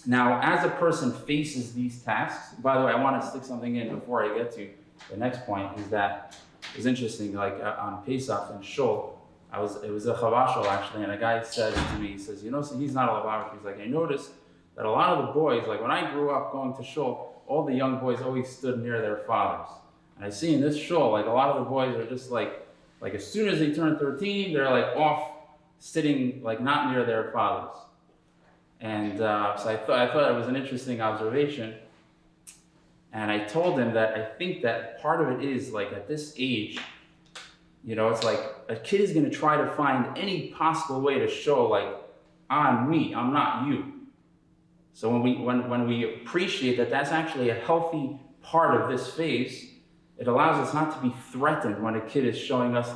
Now, as a person faces these tasks, by the way, I want to stick something in before I get to the next point, is that it's interesting, like on Pesach in Shul, it was a chavashol actually, and a guy said to me, he says, you know, so he's not a lavash, he's like, I noticed that a lot of the boys, like when I grew up going to Shul, all the young boys always stood near their fathers. And I see in this Shul, like a lot of the boys are just like as soon as they turn 13, they're like off sitting, like not near their fathers. And so I thought it was an interesting observation. And I told him that I think that part of it is like at this age, you know, it's like a kid is going to try to find any possible way to show like, I'm me, I'm not you. So when we appreciate that that's actually a healthy part of this phase, it allows us not to be threatened when a kid is showing us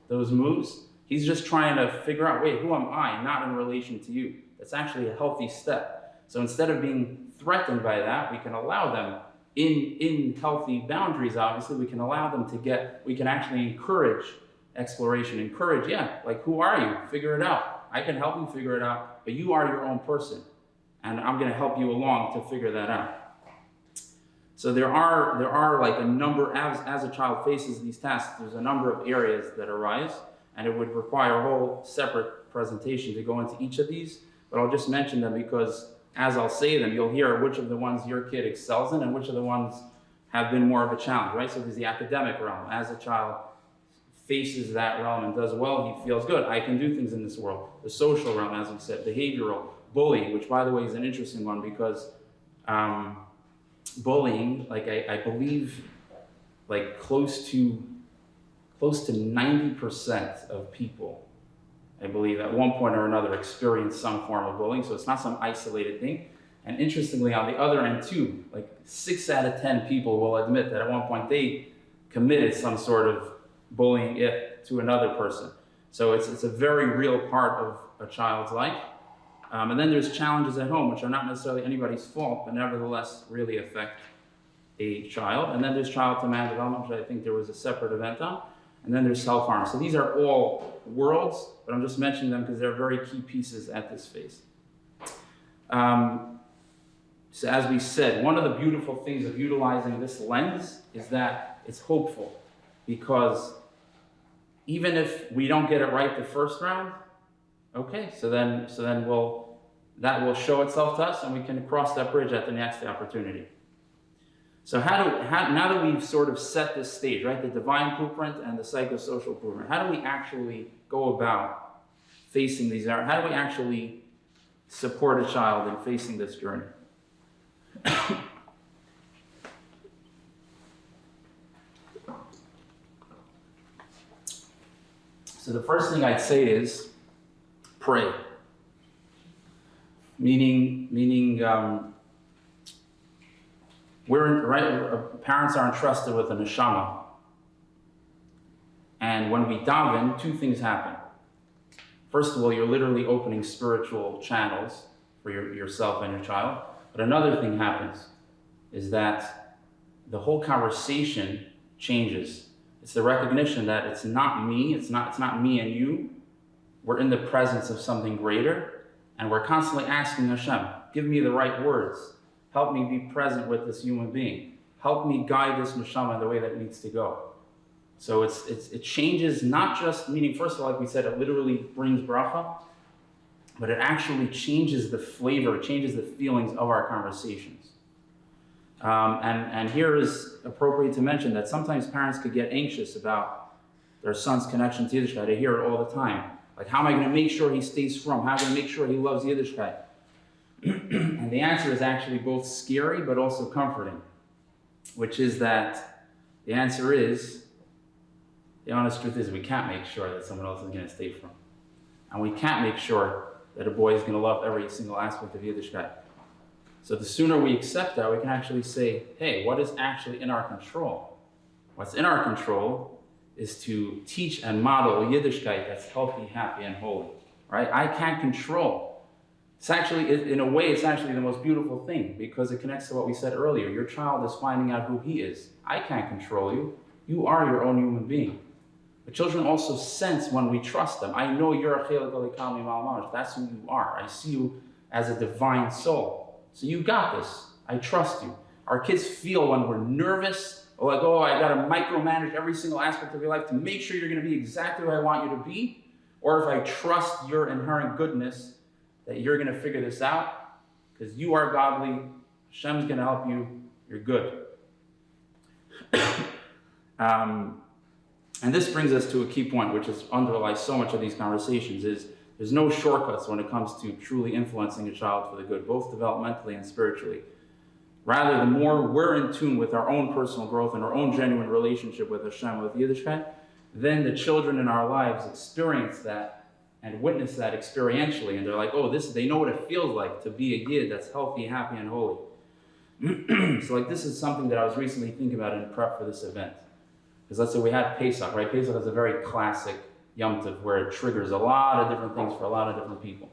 those moves. He's just trying to figure out, wait, who am I? Not in relation to you. That's actually a healthy step. So instead of being threatened by that, we can allow them in healthy boundaries, obviously, we can allow them we can actually encourage exploration, like who are you? Figure it out. I can help you figure it out, but you are your own person. And I'm going to help you along to figure that out. So there are like a number, as a child faces these tasks, there's a number of areas that arise, and it would require a whole separate presentation to go into each of these, but I'll just mention them because as I'll say them, you'll hear which of the ones your kid excels in and which of the ones have been more of a challenge, right? So there's the academic realm. As a child faces that realm and does well, he feels good. I can do things in this world. The social realm, as we said, behavioral, bullying, which by the way is an interesting one because bullying, like I believe, like close to 90% of people, I believe at one point or another experience some form of bullying, so it's not some isolated thing. And interestingly, on the other end too, like 6 out of 10 people will admit that at one point they committed some sort of bullying to another person. So it's a very real part of a child's life. And then there's challenges at home, which are not necessarily anybody's fault, but nevertheless really affect a child. And then there's child-to-man development, which I think there was a separate event on. And then there's self-harm. So these are all worlds, but I'm just mentioning them because they're very key pieces at this phase. So as we said, one of the beautiful things of utilizing this lens is that it's hopeful, because even if we don't get it right the first round, okay, so then that will show itself to us, and we can cross that bridge at the next opportunity. So now that we've sort of set this stage, right, the divine blueprint and the psychosocial blueprint, how do we actually go about facing these? How do we actually support a child in facing this journey? So the first thing I'd say is pray. Meaning, parents are entrusted with a neshama. And when we daven, two things happen. First of all, you're literally opening spiritual channels for yourself and your child. But another thing happens is that the whole conversation changes. It's the recognition that it's not me, it's not me and you. We're in the presence of something greater, and we're constantly asking Hashem, give me the right words. Help me be present with this human being. Help me guide this neshama in the way that it needs to go. So it changes, not just, meaning first of all, like we said, it literally brings bracha, but it actually changes the flavor, it changes the feelings of our conversations. And here is appropriate to mention that sometimes parents could get anxious about their son's connection to Yiddishkeit. I hear it all the time. Like, how am I going to make sure he stays from? How am I going to make sure he loves Yiddishkeit? And the answer is actually both scary but also comforting, which is that the honest truth is we can't make sure that someone else is going to stay from. And we can't make sure that a boy is going to love every single aspect of Yiddishkeit. So the sooner we accept that, we can actually say, hey, what is actually in our control? What's in our control is to teach and model Yiddishkeit that's healthy, happy, and holy, right? I can't control. It's actually, in a way, it's actually the most beautiful thing because it connects to what we said earlier. Your child is finding out who he is. I can't control you. You are your own human being. But children also sense when we trust them. I know you're a chelik olikami malamash. That's who you are. I see you as a divine soul. So you got this. I trust you. Our kids feel when we're nervous, or like, oh, I got to micromanage every single aspect of your life to make sure you're going to be exactly who I want you to be, or if I trust your inherent goodness, that you're going to figure this out, because you are godly, Hashem's going to help you, you're good. And this brings us to a key point, which is underlies so much of these conversations, is there's no shortcuts when it comes to truly influencing a child for the good, both developmentally and spiritually. Rather, the more we're in tune with our own personal growth and our own genuine relationship with Hashem, with Yiddishkeit, then the children in our lives experience that and witness that experientially. And they're like, oh, they know what it feels like to be a Yid that's healthy, happy, and holy. So like this is something that I was recently thinking about in prep for this event. Because let's say we had Pesach, right? Pesach is a very classic Yom Tov where it triggers a lot of different things for a lot of different people.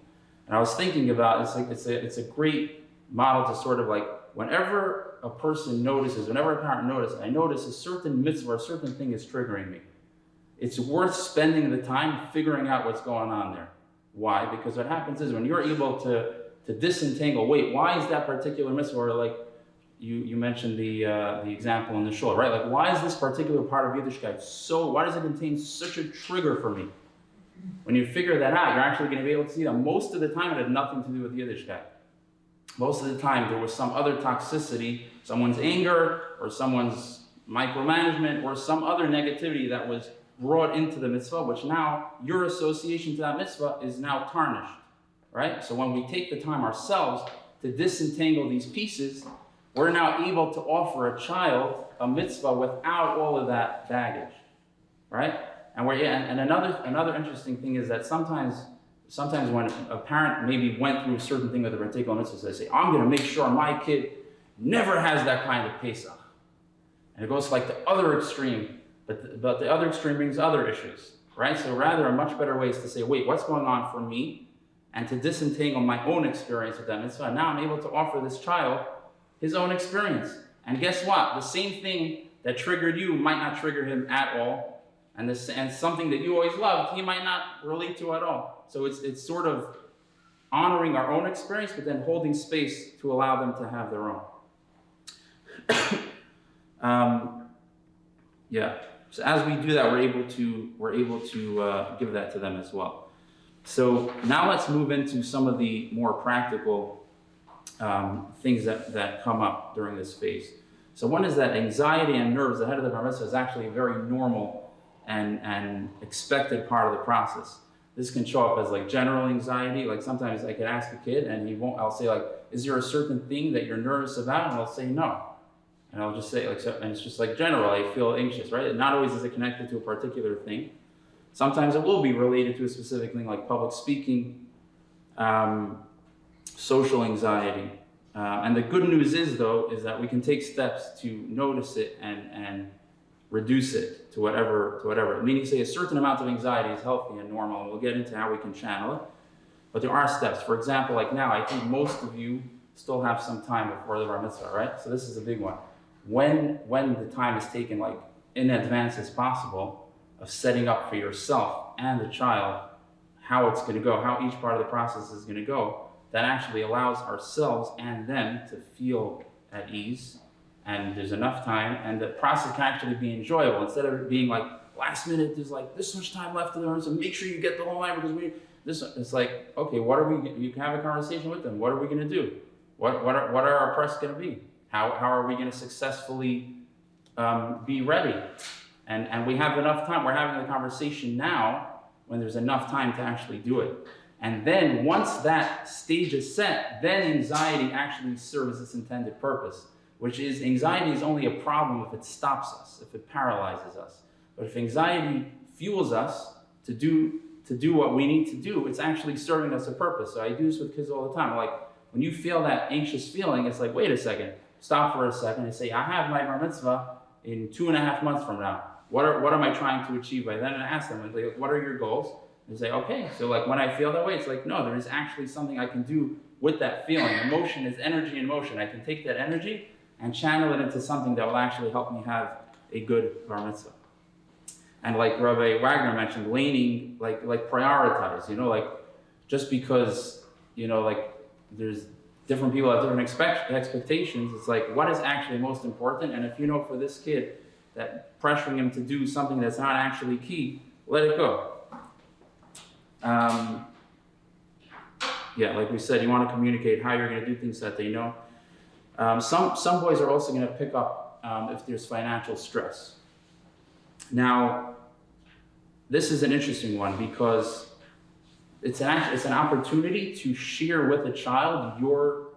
And I was thinking about, it's a great model to sort of like, whenever a person notices, whenever a parent notices, I notice a certain mitzvah or a certain thing is triggering me. It's worth spending the time figuring out what's going on there. Why? Because what happens is when you're able to disentangle, wait, why is that particular mitzvah, or like you mentioned the example in the shul, right? Like, why is this particular part of Yiddishkeit why does it contain such a trigger for me? When you figure that out, you're actually going to be able to see that most of the time it had nothing to do with Yiddishkeit. Most of the time there was some other toxicity, someone's anger, or someone's micromanagement, or some other negativity that was brought into the mitzvah, which now your association to that mitzvah is now tarnished, right? So when we take the time ourselves to disentangle these pieces, we're now able to offer a child a mitzvah without all of that baggage, right? And another interesting thing is that sometimes when a parent maybe went through a certain thing with a particular mitzvah, they say, I'm going to make sure my kid never has that kind of Pesach. And it goes like the other extreme, but the other extreme brings other issues, right? So rather, a much better way is to say, wait, what's going on for me? And to disentangle my own experience with that mitzvah. Now I'm able to offer this child his own experience. And guess what? The same thing that triggered you might not trigger him at all. And something that you always loved, he might not relate to at all. So it's sort of honoring our own experience, but then holding space to allow them to have their own. Yeah. So as we do that, we're able to give that to them as well. So now let's move into some of the more practical things that come up during this phase. So one is that anxiety and nerves ahead of the Bar Mitzvah is actually a very normal and expected part of the process. This can show up as like general anxiety. Like sometimes I could ask a kid and I'll say like, is there a certain thing that you're nervous about? And they'll say no. And I'll just say, like, so, and it's just like general, I feel anxious, right? And not always is it connected to a particular thing. Sometimes it will be related to a specific thing like public speaking, social anxiety. And the good news is that we can take steps to notice it and reduce it to whatever. Meaning, say a certain amount of anxiety is healthy and normal, and we'll get into how we can channel it. But there are steps. For example, like now, I think most of you still have some time before the Bar Mitzvah, right? So this is a big one. When the time is taken like in advance as possible of setting up for yourself and the child how it's going to go, how each part of the process is going to go, that actually allows ourselves and them to feel at ease, and there's enough time, and the process can actually be enjoyable instead of it being like last minute. There's like this much time left to learn, so make sure you get the whole line because it's like, okay, you can have a conversation with them. What are we going to do? What are our press going to be? How are we going to successfully be ready? And we have enough time. We're having the conversation now when there's enough time to actually do it. And then once that stage is set, then anxiety actually serves its intended purpose, which is anxiety is only a problem if it stops us, if it paralyzes us. But if anxiety fuels us to to do what we need to do, it's actually serving us a purpose. So I do this with kids all the time. Like, when you feel that anxious feeling, it's like, wait a second, stop for a second and say, I have my bar mitzvah in 2.5 months from now. What am I trying to achieve by then? And I ask them, like, what are your goals? And say, okay, so like when I feel that way, it's like, no, there is actually something I can do with that feeling. Emotion is energy in motion. I can take that energy and channel it into something that will actually help me have a good bar mitzvah. And like Rabbi Wagner mentioned, leaning, like prioritize, like just because, like there's different people have different expectations, it's like, what is actually most important? And if you know for this kid that pressuring him to do something that's not actually key, let it go. Like we said, you want to communicate how you're going to do things that they know. Some boys are also going to pick up if there's financial stress. Now, this is an interesting one because it's an opportunity to share with a child your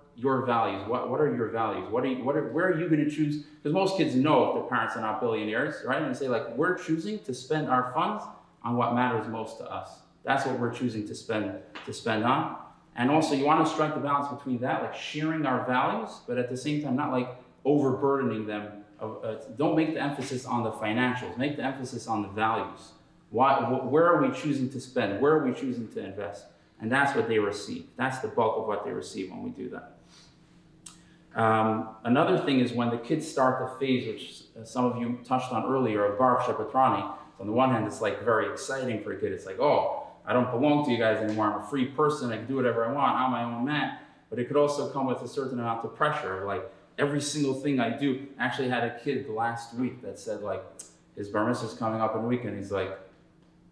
values. What are your values? Where are you going to choose? Because most kids know if their parents are not billionaires, right? And they say, like, we're choosing to spend our funds on what matters most to us. That's what we're choosing to spend on. And also, you want to strike the balance between that, like sharing our values, but at the same time, not like overburdening them. Don't make the emphasis on the financials. Make the emphasis on the values. Where are we choosing to spend? Where are we choosing to invest? And that's what they receive. That's the bulk of what they receive when we do that. Another thing is when the kids start the phase, which some of you touched on earlier, of Bar Shepatrani. So on the one hand, it's like very exciting for a kid. It's like, oh, I don't belong to you guys anymore. I'm a free person. I can do whatever I want. I'm my own man. But it could also come with a certain amount of pressure. Like every single thing I do. I actually had a kid last week that said, like, his bar mitzvah is coming up in a week, and he's like,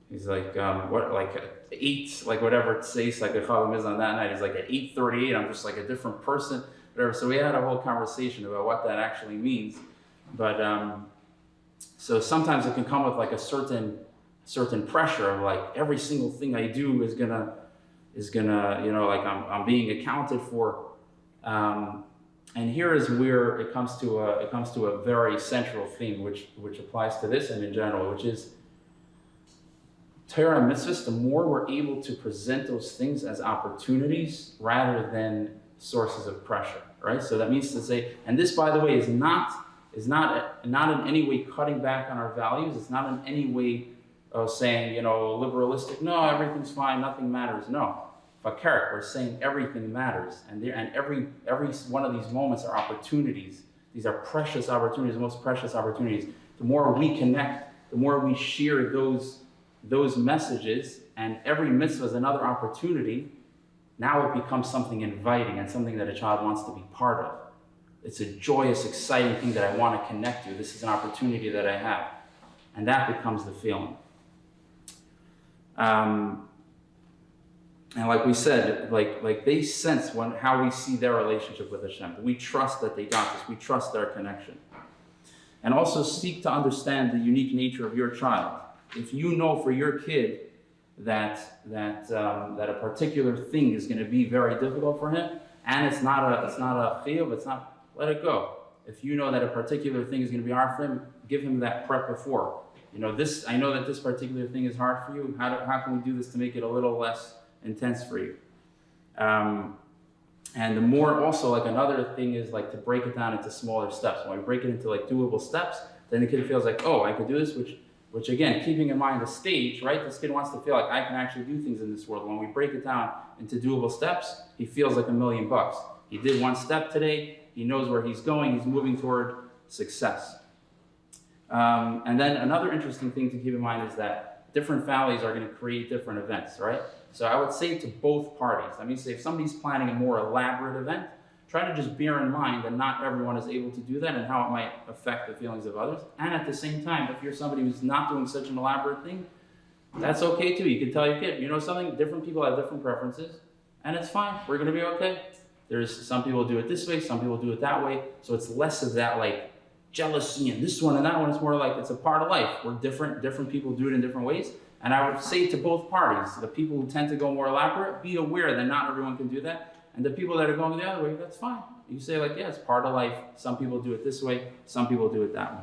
what, like at 8, like whatever it says, like a Chagam is on that night. He's like at 8:38. I'm just like a different person, whatever. So we had a whole conversation about what that actually means. But so sometimes it can come with like a certain pressure of like every single thing I do is gonna like I'm being accounted for. And here is where it comes to a very central theme, which applies to this and in general, which is Torah and mitzvahs. The more we're able to present those things as opportunities rather than sources of pressure, right? So that means to say, and this, by the way, is not in any way cutting back on our values. It's not in any way saying, liberalistic, no, everything's fine, nothing matters. No. Vakarik, we're saying everything matters. And every one of these moments are opportunities. These are precious opportunities, the most precious opportunities. The more we connect, the more we share those messages, and every mitzvah is another opportunity. Now it becomes something inviting and something that a child wants to be part of. It's a joyous, exciting thing that I want to connect to. This is an opportunity that I have. And that becomes the feeling. And like we said, like they sense how we see their relationship with Hashem. We trust that they got this. We trust their connection. And also seek to understand the unique nature of your child. If you know for your kid that a particular thing is going to be very difficult for him, and it's not a chiyuv, let it go. If you know that a particular thing is going to be hard for him, give him that prep before. I know that this particular thing is hard for you. How can we do this to make it a little less intense for you? And the more also, like another thing is like to break it down into smaller steps. When we break it into like doable steps, then the kid feels like, oh, I could do this, which again, keeping in mind the stage, right? This kid wants to feel like I can actually do things in this world. When we break it down into doable steps, he feels like $1,000,000. He did one step today. He knows where he's going. He's moving toward success. And then another interesting thing to keep in mind is that different families are going to create different events, right? So I would say to both parties, let me say if somebody's planning a more elaborate event, try to just bear in mind that not everyone is able to do that and how it might affect the feelings of others. And at the same time, if you're somebody who's not doing such an elaborate thing, that's okay too. You can tell your kid, something, different people have different preferences, and it's fine. We're going to be okay. There's some people do it this way, some people do it that way. So it's less of that like jealousy and this one and that one. It's more like it's a part of life. We're different people do it in different ways. And I would say to both parties, the people who tend to go more elaborate, be aware that not everyone can do that. And the people that are going the other way, that's fine. You say like, yeah, it's part of life. Some people do it this way, some people do it that way.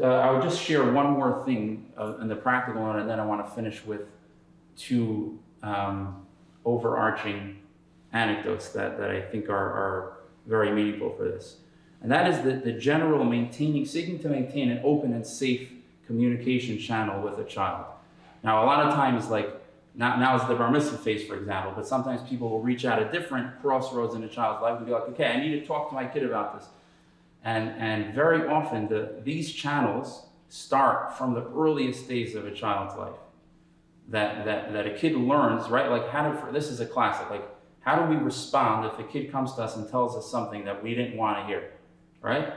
I would just share one more thing in the practical one, and then I want to finish with two overarching anecdotes that I think are very meaningful for this. And that is the general seeking to maintain an open and safe communication channel with a child. Now, a lot of times, like now is the Bar Mitzvah phase, for example, but sometimes people will reach out at different crossroads in a child's life and be like, okay, I need to talk to my kid about this. And very often, these channels start from the earliest days of a child's life. That a kid learns, right? Like this is a classic, like how do we respond if a kid comes to us and tells us something that we didn't want to hear, right?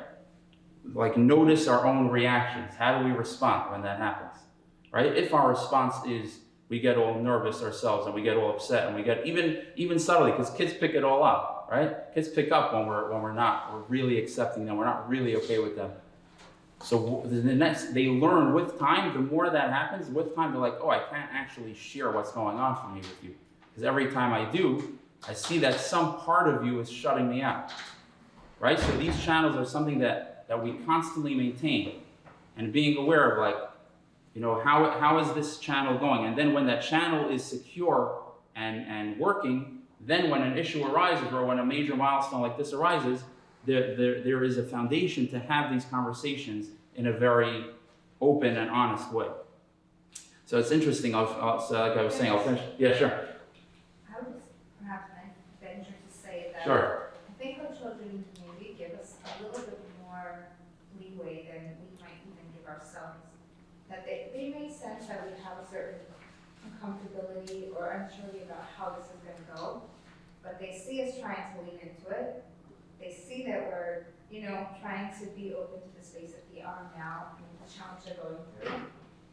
Like notice our own reactions. How do we respond when that happens, right? If our response is we get all nervous ourselves and we get all upset and we get even subtly, because kids pick it all up, right? Kids pick up when we're really accepting them, we're not really okay with them. So they learn with time, the more that happens, with time they're like, oh, I can't actually share what's going on for me with you. Because every time I do, I see that some part of you is shutting me out, right? So these channels are something that we constantly maintain, and being aware of, like, you know, how is this channel going? And then when that channel is secure and working, then when an issue arises or when a major milestone like this arises, there is a foundation to have these conversations in a very open and honest way. So it's interesting, like I was saying, I'll finish. Yeah, sure. I would just perhaps venture to say that Sure. I think our children maybe give us a little bit more leeway than we might even give ourselves. That they may sense that we have a certain uncomfortability or unsurety about how this is going to go, but they see us trying to lean into it. They see that we're, trying to be open to the space that we are now and the challenge they're going through.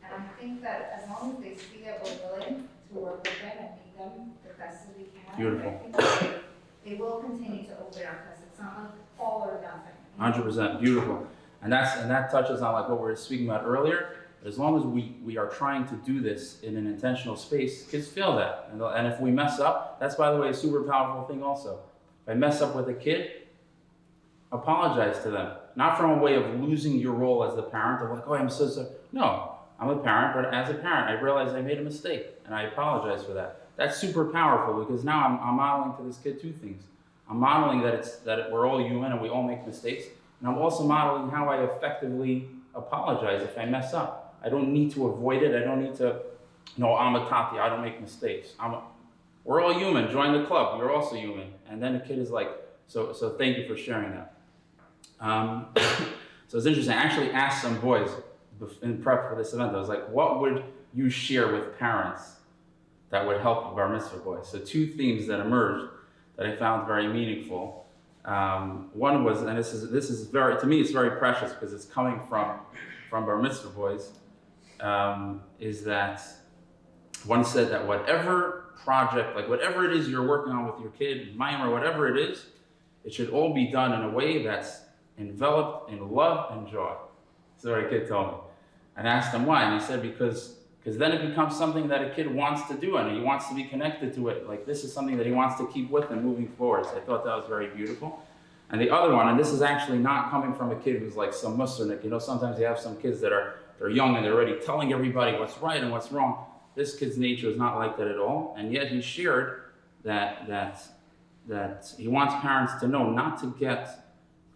And I think that as long as they see that we're willing to work with them and meet them the best as we can, Beautiful. I think that they will continue to open up because it's not like all or nothing. 100%, beautiful. And that touches on like what we were speaking about earlier. As long as we are trying to do this in an intentional space, kids feel that. And if we mess up, that's, by the way, a super powerful thing also. If I mess up with a kid, apologize to them. Not from a way of losing your role as the parent, of like, oh, I'm so sorry. No, I'm a parent, but as a parent, I realize I made a mistake, and I apologize for that. That's super powerful, because now I'm modeling to this kid two things. I'm modeling that we're all human and we all make mistakes, and I'm also modeling how I effectively apologize if I mess up. I don't need to avoid it. I don't need to, no, I'm a tati, I don't make mistakes. We're all human, join the club, you're also human. And then the kid is like, so thank you for sharing that. So it's interesting, I actually asked some boys in prep for this event, I was like, what would you share with parents that would help Bar Mitzvah boys? So two themes that emerged that I found very meaningful. One was, and this is very, to me, it's very precious because it's coming from Bar Mitzvah boys, is that one said that whatever project, like whatever it is you're working on with your kid, mimer, whatever it is, it should all be done in a way that's enveloped in love and joy. That's what a kid told me. And I asked him why, and he said because then it becomes something that a kid wants to do, and he wants to be connected to it. Like this is something that he wants to keep with him moving forward. So I thought that was very beautiful. And the other one, and this is actually not coming from a kid who's like some mussernik. Sometimes you have some kids that they're young and they're already telling everybody what's right and what's wrong. This kid's nature is not like that at all. And yet he shared that he wants parents to know not to get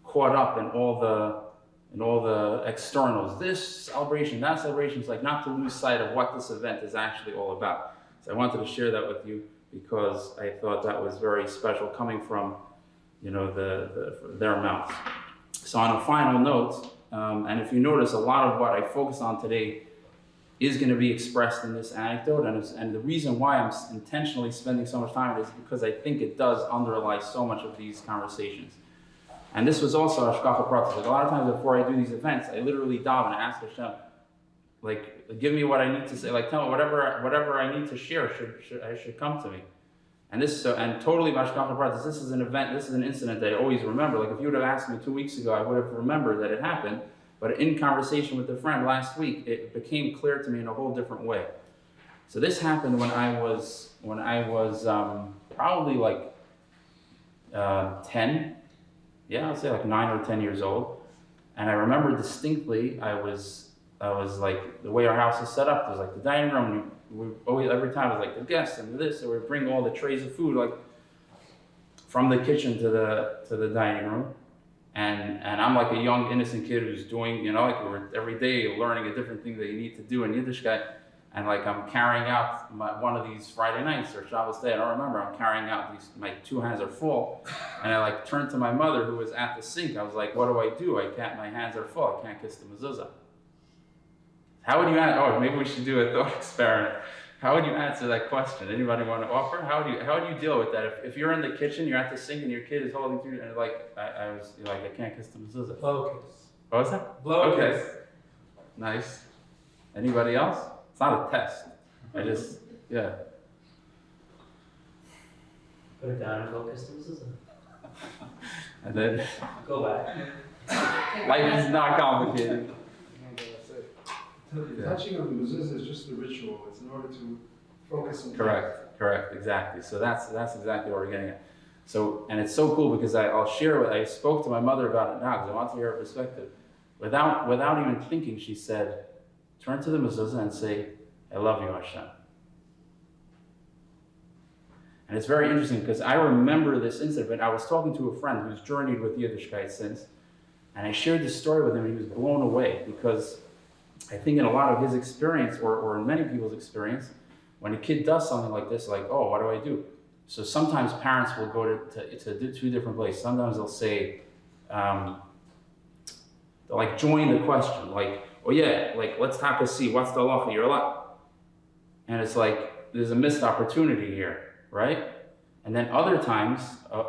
caught up in all the externals. This celebration, that celebration. It's like not to lose sight of what this event is actually all about. So I wanted to share that with you because I thought that was very special coming from their mouths. So on a final note, and if you notice, a lot of what I focus on today is going to be expressed in this anecdote, and the reason why I'm intentionally spending so much time on it is because I think it does underlie so much of these conversations. And this was also hashgacha pratis. Like a lot of times before I do these events, I literally daven and ask Hashem, like, give me what I need to say, like tell me whatever I need to share should come to me. And totally hashgacha pratis. This is an event, this is an incident that I always remember. Like if you would have asked me 2 weeks ago, I would have remembered that it happened. But in conversation with a friend last week, it became clear to me in a whole different way. So this happened when I was probably like 10. Yeah, I'd say like 9 or 10 years old. And I remember distinctly, I was like, the way our house is set up, there's like the dining room, and we always, every time it was like the guests and this, so we bring all the trays of food, like from the kitchen to the dining room. And I'm like a young, innocent kid who's doing, like we're every day learning a different thing that you need to do in Yiddishkeit. And like I'm carrying out one of these Friday nights or Shabbos day, I don't remember, I'm carrying out these, my 2 hands are full. And I like turned to my mother who was at the sink. I was like, what do? My hands are full, I can't kiss the mezuzah. How would you answer, maybe we should do a thought experiment. How would you answer that question? Anybody want to offer? How do you deal with that? If you're in the kitchen, you're at the sink, and your kid is holding through, and I can't kiss the mezuzah. Blow kiss. What was that? Blow kiss. Nice. Anybody else? It's not a test. Yeah. Put it down and go kiss the mezuzah. And then Go back. life is not complicated. The touching of the mezuzah is just a ritual. It's in order to focus on. Correct, exactly. So that's exactly what we're getting at. So, and it's so cool because I spoke to my mother about it now because I want to hear her perspective. Without even thinking, she said, turn to the mezuzah and say, I love you, Hashem. And it's very interesting because I remember this incident. I was talking to a friend who's journeyed with Yiddishkeit since, and I shared this story with him, and he was blown away because I think in a lot of his experience, or in many people's experience, when a kid does something like this, like, oh, what do I do? So sometimes parents will go to 2 different places. Sometimes they'll say, they'll like join the question, like, oh yeah, like let's talk to see what's the halacha, you're allowed. And it's like, there's a missed opportunity here, right? And then other times,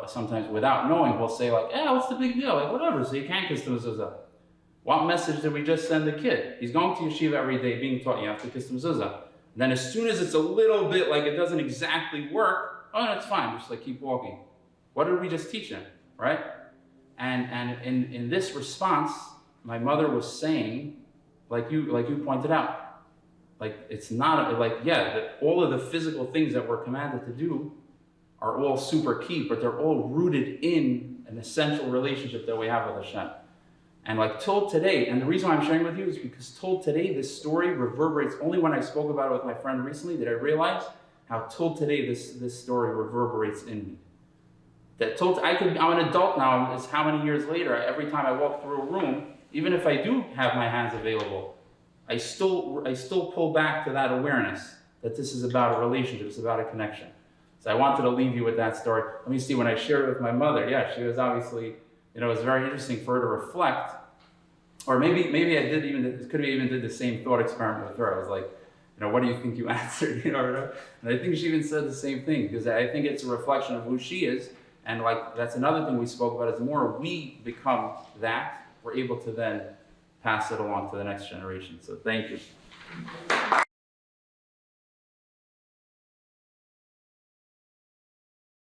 sometimes without knowing, we'll say like, yeah, what's the big deal? Like whatever, so you can't kiss the mezuzah. What message did we just send the kid? He's going to yeshiva every day being taught you have to kiss the mezuzah. And then as soon as it's a little bit like it doesn't exactly work, oh, no, it's fine, just like keep walking. What did we just teach him, right? And in this response, my mother was saying, like you pointed out, like it's not, that all of the physical things that we're commanded to do are all super key, but they're all rooted in an essential relationship that we have with Hashem. And like till today, and the reason why I'm sharing with you is because till today, this story reverberates. Only when I spoke about it with my friend recently did I realize how till today this story reverberates in me. That I'm an adult now, it's how many years later, every time I walk through a room, even if I do have my hands available, I still pull back to that awareness that this is about a relationship, it's about a connection. So I wanted to leave you with that story. Let me see, when I shared it with my mother, yeah, she was obviously, it was very interesting for her to reflect. Or maybe I could have even did the same thought experiment with her. I was like, what do you think you answered? And I think she even said the same thing, because I think it's a reflection of who she is. And like, that's another thing we spoke about, is the more we become that, we're able to then pass it along to the next generation. So thank you.